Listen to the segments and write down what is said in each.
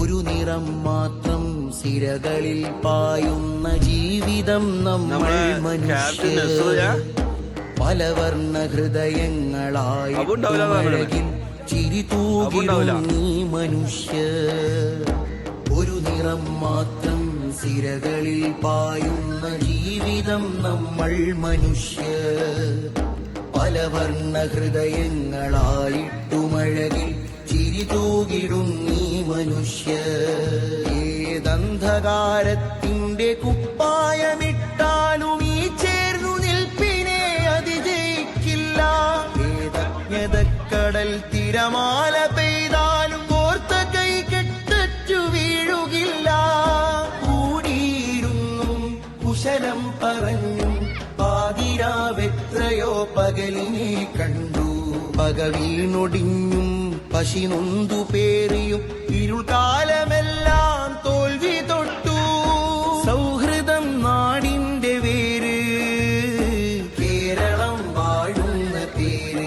ഒരു നിറം മാത്രം സിരകളിൽ പായുന്ന ജീവിതം നമ്മൾ മനുഷ്യർ പലവർണ്ണ ഹൃദയങ്ങളായി ചിരി തൂകിടും നീ മനുഷ്യർ ഒരു നിറം മാത്രം സിരകളിൽ പായുന്ന ജീവിതം നമ്മൾ മനുഷ്യർ പലവർണ്ണ ഹൃദയങ്ങളായിട്ടുമഴകിൽ ചിരി തൂകിടും നീ മനുഷ്യർ ഏതന്ധകാരത്തിന്റെ കുപ്പായമിട്ടാലും ഈ ചേർന്നു നിൽപ്പിനെ അതിജയിക്കില്ല ഏതജ്ഞതക്കടൽ തിരമാല പെയ്താലും കോർത്ത കൈ കെട്ടറ്റു വീഴുകില്ല കൂടിയിരുന്നും കുശലം പറഞ്ഞും പാതിരാവെത്രയോ പകലിനെ കണ്ടു പക വീണൊടിഞ്ഞും പശി നൊന്തു പേറിയും ഇരുൾക്കാലമെല്ലാം തോൽവി തൊട്ടു സൗഹൃദം നാടിന്റെ വേര് കേരളം വാഴുന്ന പേര്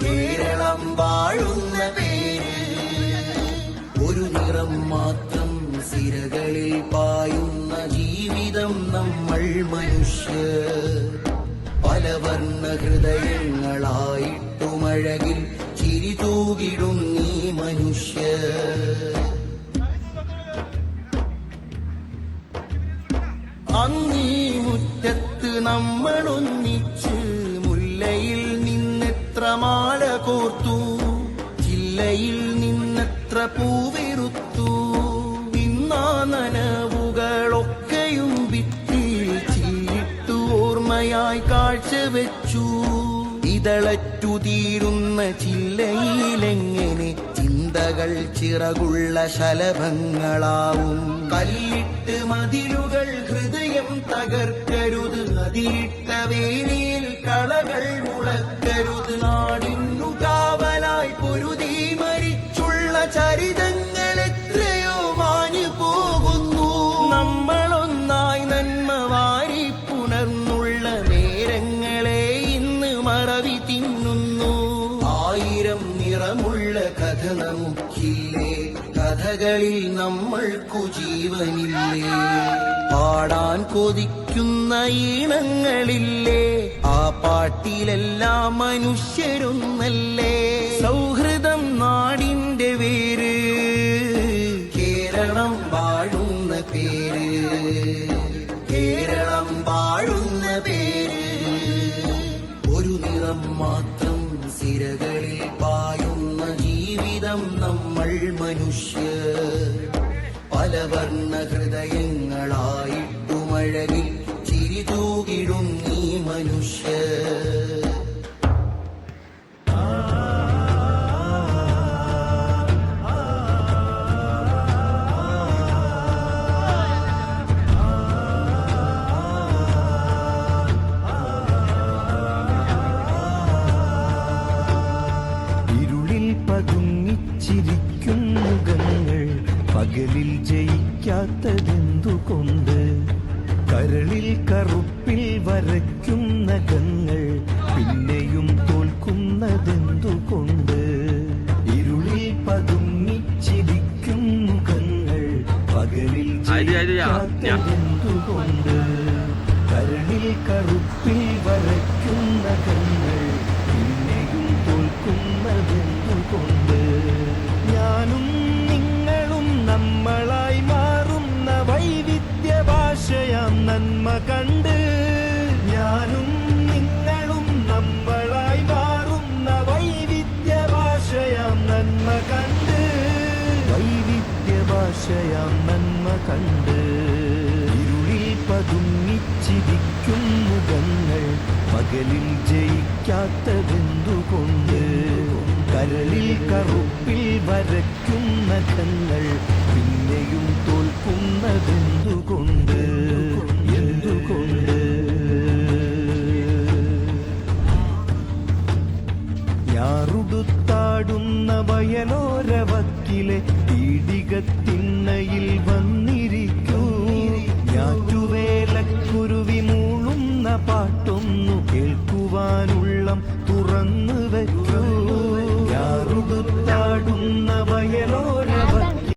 കേരളം വാഴുന്ന പേര് ഒരു നിറം മാത്രം സിരകളിൽ പായുന്ന ജീവിതം നമ്മൾ മനുഷ്യർ പലവർണ്ണ ഹൃദയങ്ങളായിട്ടുമഴകിൽ ചിരി തൂകിടും നീ മനുഷ്യർ അന്നീ മുറ്റത്ത് നമ്മളൊന്നിച്ച് മുല്ലയിൽ നിന്നെത്ര മാല കോർത്തു ജില്ലയിൽ നിന്നെത്ര പൂവിറുത്തു ഇന്നാ നനവുകളൊക്കെയും ഭിത്തിയിൽ ചില്ലിട്ടു ഓർമ്മയായി കാഴ്ചവെച്ചു ഇതളറ്റു തീരുന്ന ചില്ലയിലെങ്ങനെ ചിന്തകൾ ചിറകുള്ള ശലഭങ്ങളാവും കല്ലിട്ട് മതിലുകൾ ഹൃദയം തകർക്കരുത് അതിരിട്ട വേലിയിൽ കളകൾ മുളക്കരുത് നാടിന്നു കാവലായി പൊരുതി മരിച്ചുള്ള ചരിതങ്ങൾ എത്രയോ മാഞ്ഞു പോകുന്നു നമ്മളൊന്നായി നന്മ വാരി പുണർന്നുള്ള നേരങ്ങളെ മറവി തിന്നുന്നു ആയിരം നിറമുള്ള കഥ നമുക്കില്ലേ കഥകളിൽ നമ്മൾക്കു ജീവനില്ലേ പാടാൻ കൊതിക്കുന്ന ഈണങ്ങളില്ലേ ആ പാട്ടിലെല്ലാം മനുഷ്യരൊന്നല്ലേ സൗഹൃദം നാടിന്റെ വേര് കേരളം വാഴുന്ന പേര് കേരളം വാഴുന്ന പേര് ഒരു നിറം മാത്രം സിരകളിൽ പായുന്ന ജീവിതം നമ്മൾ മനുഷ്യർ പലവർണ്ണ ഹൃദയങ്ങളായിട്ടുമഴകിൽ ചിരി തൂകിടും നീ മനുഷ്യർ പതുങ്ങിച്ചിരിക്കും മുഖങ്ങൾ പകലിൽ ജയിക്കാത്തതെന്തുകൊണ്ട് കരളിൽ കറുപ്പിൽ വരയ്ക്കും നഖങ്ങൾ പിന്നെയും തോൽക്കുന്നതെന്തുകൊണ്ട് ഇരുളിൽ പതുങ്ങിച്ചിരിക്കും മുഖങ്ങൾ പകലിൽ ജയിക്കാത്തതെന്തുകൊണ്ട് കരളിൽ കറുപ്പിൽ വരയ്ക്കും നഖങ്ങൾ പിന്നെയും തോൽക്കുന്നതെന്തുകൊണ്ട് ഞാനും നിങ്ങളും നമ്മളായി മാറുന്ന വൈവിധ്യ ഭാഷയാം നന്മ കണ്ട് ഞാനും നിങ്ങളും നമ്മളായി മാറുന്ന വൈവിധ്യ ഭാഷയാം നന്മ കണ്ട് വൈവിധ്യ ഭാഷയാം നന്മ കണ്ട് ഇരുളിൽ പതുങ്ങിച്ചിരിക്കും മുഖങ്ങൾ പകലിൽ ജയിക്കാത്തതെന്തുകൊണ്ട് കരളിൽ കറുപ്പിൽ വരയ്ക്കും നഖങ്ങൾ പിന്നെയും തോൽക്കുന്നതെന്തുകൊണ്ട് എന്തുകൊണ്ട് ഞാറുടുത്താടുന്ന വയലോരവക്കിലെ പീഡികത്തിണ്ണയിൽ വന്നിരിക്കൂ ഞാറ്റുവേലക്കുരുവി മൂളുന്ന പാട്ടൊന്നു കേൾക്കുവാനുള്ളം